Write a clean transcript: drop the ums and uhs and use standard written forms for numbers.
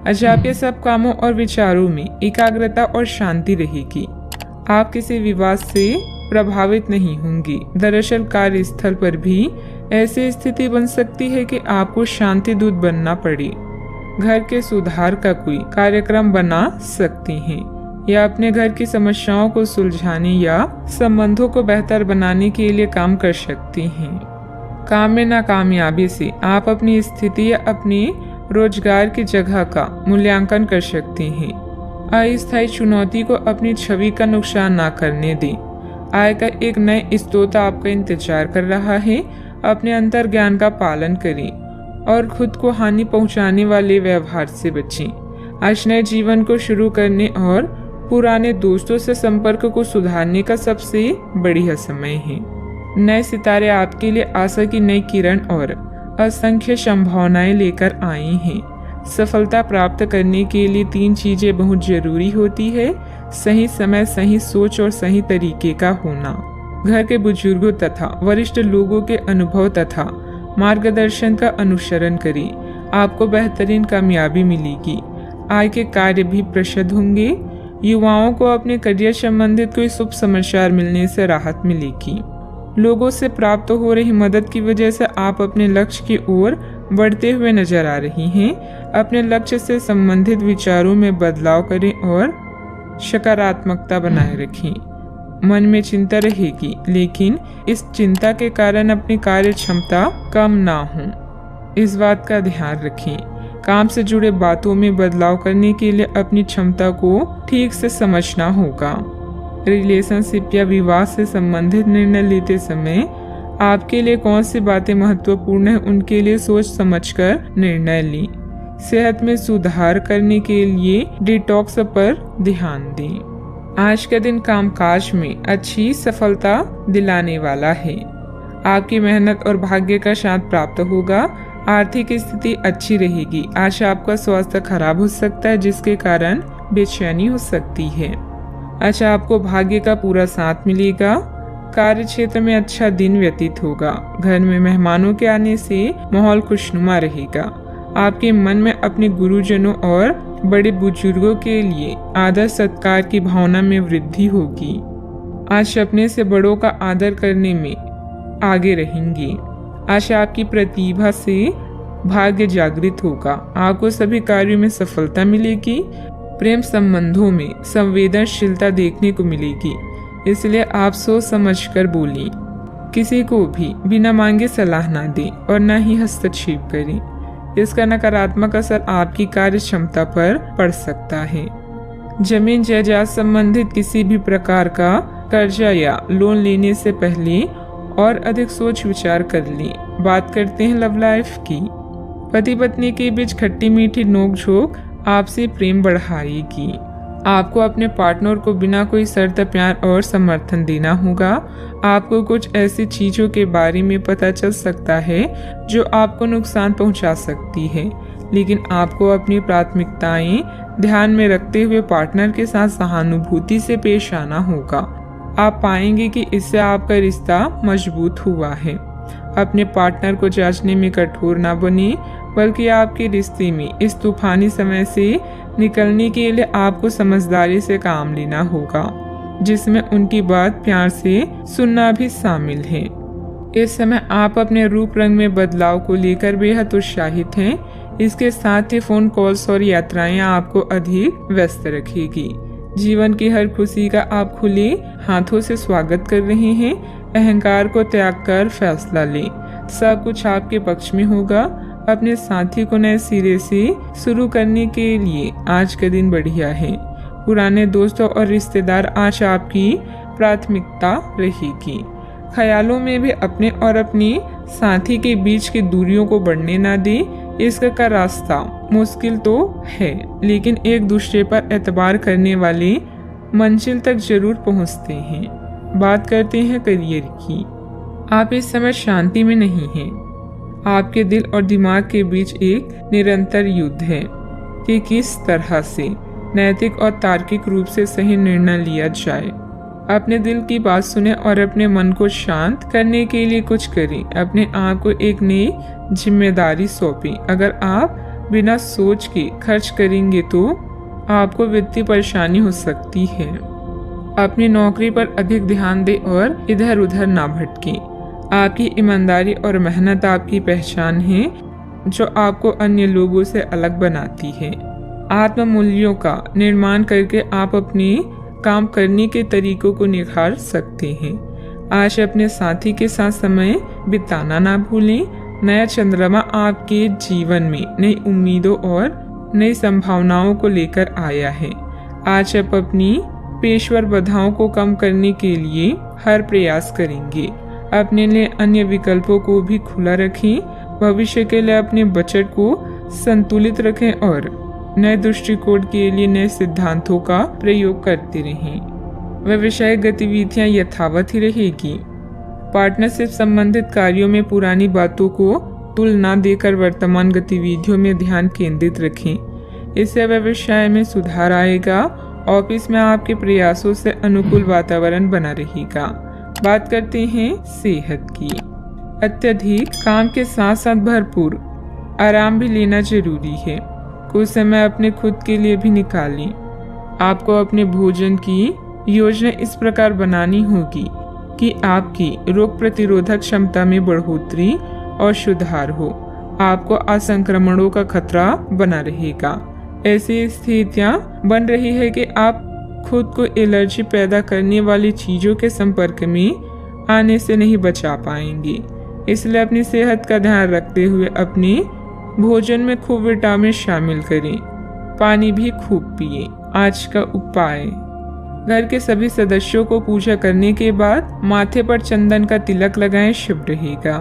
अच्छा, आपके सब कामों और विचारों में एकाग्रता और शांति रहेगी। आप किसी विवाद से प्रभावित नहीं होंगी। दरअसल कार्यस्थल पर भी ऐसी स्थिति बन सकती है कि आपको शांति दूत बनना पड़े। घर के सुधार का कोई कार्यक्रम बना सकती हैं या अपने घर की समस्याओं को सुलझाने या संबंधों को बेहतर बनाने के लिए काम कर सकती हैं। काम में नाकामयाबी से आप अपनी स्थिति या अपने रोजगार की जगह का मूल्यांकन कर सकते हैं। अस्थायी चुनौती को अपनी छवि का नुकसान ना करने दें। आय का एक नए स्रोत आपका इंतजार कर रहा है। अपने अंतर ज्ञान का पालन करें और खुद को हानि पहुंचाने वाले व्यवहार से बचें। आज नए जीवन को शुरू करने और पुराने दोस्तों से संपर्क को सुधारने का सबसे बढ़िया समय है। नए सितारे आपके लिए आशा की नई किरण और असंख्य संभावनाएं लेकर आए हैं। सफलता प्राप्त करने के लिए 3 चीजें बहुत जरूरी होती है: सही समय, सही सोच और सही तरीके का होना। घर के बुजुर्गों तथा वरिष्ठ लोगों के अनुभव तथा मार्गदर्शन का अनुसरण करें। आपको बेहतरीन कामयाबी मिलेगी। आय के कार्य भी प्रशस्त होंगे। युवाओं को अपने करियर संबंधित कोई शुभ समाचार मिलने से राहत मिलेगी। लोगों से प्राप्त हो रही मदद की वजह से आप अपने लक्ष्य की ओर बढ़ते हुए नजर आ रही हैं। अपने लक्ष्य से संबंधित विचारों में बदलाव करें और सकारात्मकता बनाए रखें। मन में चिंता रहेगी, लेकिन इस चिंता के कारण अपनी कार्य क्षमता कम ना हो, इस बात का ध्यान रखें। काम से जुड़े बातों में बदलाव करने के लिए अपनी क्षमता को ठीक से समझना होगा। रिलेशनशिप या विवाह से संबंधित निर्णय लेते समय आपके लिए कौन सी बातें महत्वपूर्ण है, उनके लिए सोच समझकर निर्णय लें। सेहत में सुधार करने के लिए डिटॉक्स पर ध्यान दें। आज का दिन कामकाज में अच्छी सफलता दिलाने वाला है। आपकी मेहनत और भाग्य का साथ प्राप्त होगा। आर्थिक स्थिति अच्छी रहेगी। आज आपका स्वास्थ्य खराब हो सकता है, जिसके कारण बेचैनी हो सकती है। अच्छा, आपको भाग्य का पूरा साथ मिलेगा। कार्य क्षेत्र में अच्छा दिन व्यतीत होगा। घर में मेहमानों के आने से माहौल खुशनुमा रहेगा। आपके मन में अपने गुरुजनों और बड़े बुजुर्गों के लिए आदर सत्कार की भावना में वृद्धि होगी। आज अपने से बड़ों का आदर करने में आगे रहेंगे। आज आपकी प्रतिभा से भाग्य जागृत होगा। आपको सभी कार्यों में सफलता मिलेगी। प्रेम संबंधों में संवेदनशीलता देखने को मिलेगी, इसलिए आप सोच समझकर बोलें। किसी को भी बिना मांगे सलाह ना दें और न ही हस्तक्षेप करें। इसका नकारात्मक असर आपकी कार्य क्षमता पर पड़ सकता है। जमीन जायदाद संबंधित किसी भी प्रकार का कर्जा या लोन लेने से पहले और अधिक सोच विचार कर लें। बात करते हैं लव लाइफ की। पति पत्नी के बीच खट्टी मीठी नोकझोंक आपसे प्रेम बढ़ाएगी। आपको अपने पार्टनर को बिना कोई शर्त प्यार और समर्थन देना होगा। आपको कुछ ऐसी चीजों के बारे में पता चल सकता है जो आपको नुकसान पहुंचा सकती है, लेकिन आपको अपनी प्राथमिकताएं ध्यान में रखते हुए पार्टनर के साथ सहानुभूति से पेश आना होगा। आप पाएंगे कि इससे आपका रिश्ता मजबूत हुआ है। अपने पार्टनर को जांचने में कठोर ना बने, बल्कि आपके रिश्ते में इस तूफानी समय से निकलने के लिए आपको समझदारी से काम लेना होगा, जिसमें उनकी बात प्यार से सुनना भी शामिल है। इस समय आप अपने रूप रंग में बदलाव को लेकर बेहद उत्साहित हैं। इसके साथ ही फोन कॉल्स और यात्राएं आपको अधिक व्यस्त रखेगी। जीवन की हर खुशी का आप खुले हाथों से स्वागत कर रहे हैं। अहंकार को त्याग कर फैसला लें। सब कुछ आपके पक्ष में होगा। अपने साथी को नए सिरे से शुरू करने के लिए आज का दिन बढ़िया है। पुराने दोस्तों और रिश्तेदार आज आपकी प्राथमिकता रहेगी। ख्यालों में भी अपने और अपने साथी के बीच की दूरियों को बढ़ने ना दें। इसका रास्ता मुश्किल तो है, लेकिन एक दूसरे पर एतबार करने वाले मंजिल तक जरूर पहुंचते हैं। बात करते हैं करियर की। आप इस समय शांति में नहीं हैं। आपके दिल और दिमाग के बीच एक निरंतर युद्ध है कि किस तरह से नैतिक और तार्किक रूप से सही निर्णय लिया जाए। अपने दिल की बात सुने और अपने मन को शांत करने के लिए कुछ करें। अपने आप को एक नई जिम्मेदारी सौंपें। अगर आप बिना सोच के खर्च करेंगे तो आपको वित्तीय परेशानी हो सकती है। अपनी नौकरी पर अधिक ध्यान दें और इधर उधर ना भटकें। आपकी ईमानदारी और मेहनत आपकी पहचान है, जो आपको अन्य लोगों से अलग बनाती है। आत्म मूल्यों का निर्माण करके आप अपने काम करने के तरीकों को निखार सकते हैं। आज अपने साथी के साथ समय बिताना ना भूलें। नया चंद्रमा आपके जीवन में नई उम्मीदों और नई संभावनाओं को लेकर आया है। आज आप अपनी पेशेवर बाधाओं को कम करने के लिए हर प्रयास करेंगे। अपने लिए अन्य विकल्पों को भी खुला रखें। भविष्य के लिए अपने बजट को संतुलित रखें और नए दृष्टिकोण के लिए नए सिद्धांतों का प्रयोग करते रहें। व्यवसायिक गतिविधियां यथावत ही रहेगी। पार्टनरशिप संबंधित कार्यों में पुरानी बातों को तुलना देकर वर्तमान गतिविधियों में ध्यान केंद्रित रखें। इससे व्यवसाय में सुधार आएगा। ऑफिस में आपके प्रयासों से अनुकूल वातावरण बना रहेगा। बात करते हैं सेहत की। अत्यधिक काम के साथ साथ भरपूर आराम भी लेना जरूरी है। कुछ समय अपने खुद के लिए भी निकालें। आपको अपने भोजन की योजना इस प्रकार बनानी होगी कि आपकी रोग प्रतिरोधक क्षमता में बढ़ोतरी और सुधार हो। आपको असंक्रमणों का खतरा बना रहेगा। ऐसी स्थितियां बन रही है कि आप खुद को एलर्जी पैदा करने वाली चीजों के संपर्क में आने से नहीं बचा पाएंगे। इसलिए अपनी सेहत का ध्यान रखते हुए अपने भोजन में खूब विटामिन शामिल करें। पानी भी खूब पिए। आज का उपाय: घर के सभी सदस्यों को पूजा करने के बाद माथे पर चंदन का तिलक लगाएं, शुभ रहेगा।